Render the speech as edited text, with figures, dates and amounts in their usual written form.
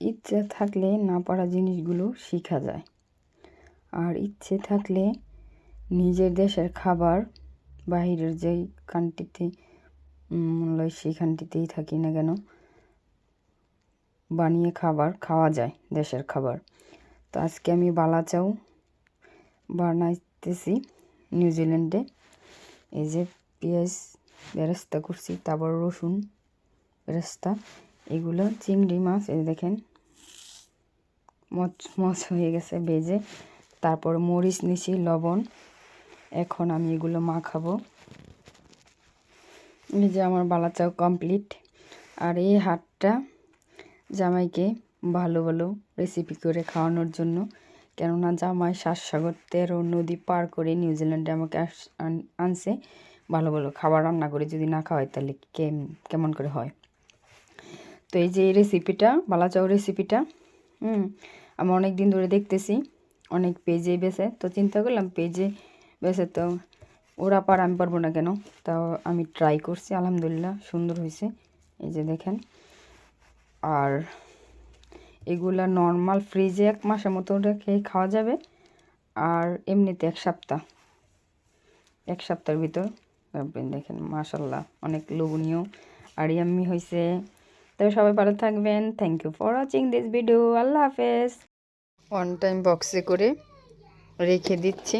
ইচ্ছে থাকলে না পারা জিনিসগুলো শেখা যায়, আর ইচ্ছে থাকলে নিজের দেশের খাবার বাহিরের যেই কান্ট্রিতে সেই কান্ট্রিতেই থাকি না কেন বানিয়ে খাওয়া যায় দেশের খাবার। তো আজকে আমি বালাচাও বানাইতেছি নিউজিল্যান্ডে। এই যে পেঁয়াজ বেরেস্তা করছি, তারপর রসুন বেরেস্তা, এগুলো চিংড়ি মাছ এই দেখেন মচ হয়ে গেছে ভেজে, তারপর মরিচ নিছি, লবণ। এখন আমি এগুলো মাখাবো। এই যে আমার বালাচাও কমপ্লিট। আর এই হাটটা জামাইকে ভালো ভালো রেসিপি করে খাওয়ানোর জন্য, কেননা জামাই 7 সাগর 13 নদী পার করে নিউজিল্যান্ডে আমাকে আনছে ভালো ভালো খাবার রান্না করে যদি না খাওয়াই তাহলে কেমন করে হয়। তো এই যে এই রেসিপিটা, বালাচাও রেসিপিটা আমি অনেক দিন ধরে দেখতেছি, অনেক পেজে বেছে, তো চিন্তা করলাম পেজে বেছে তো ওরা আমি পারবো না কেন, তাও আমি ট্রাই করছি, আলহামদুলিল্লাহ সুন্দর হয়েছে। এই যে দেখেন। আর এগুলা নর্মাল ফ্রিজে 1 মাসের মতো রেখে খাওয়া যাবে, আর এমনিতে 1 সপ্তাহ, 1 সপ্তাহের ভিতর দেখেন মাশাল্লাহ অনেক লোভনীয় আর ইয়াম্মি হয়েছে। তবে সবাই ভালো থাকবেন। Thank you for watching this video. আল্লাহ হাফেজ। 1 টাইম বক্সে করে রেখে দিচ্ছি।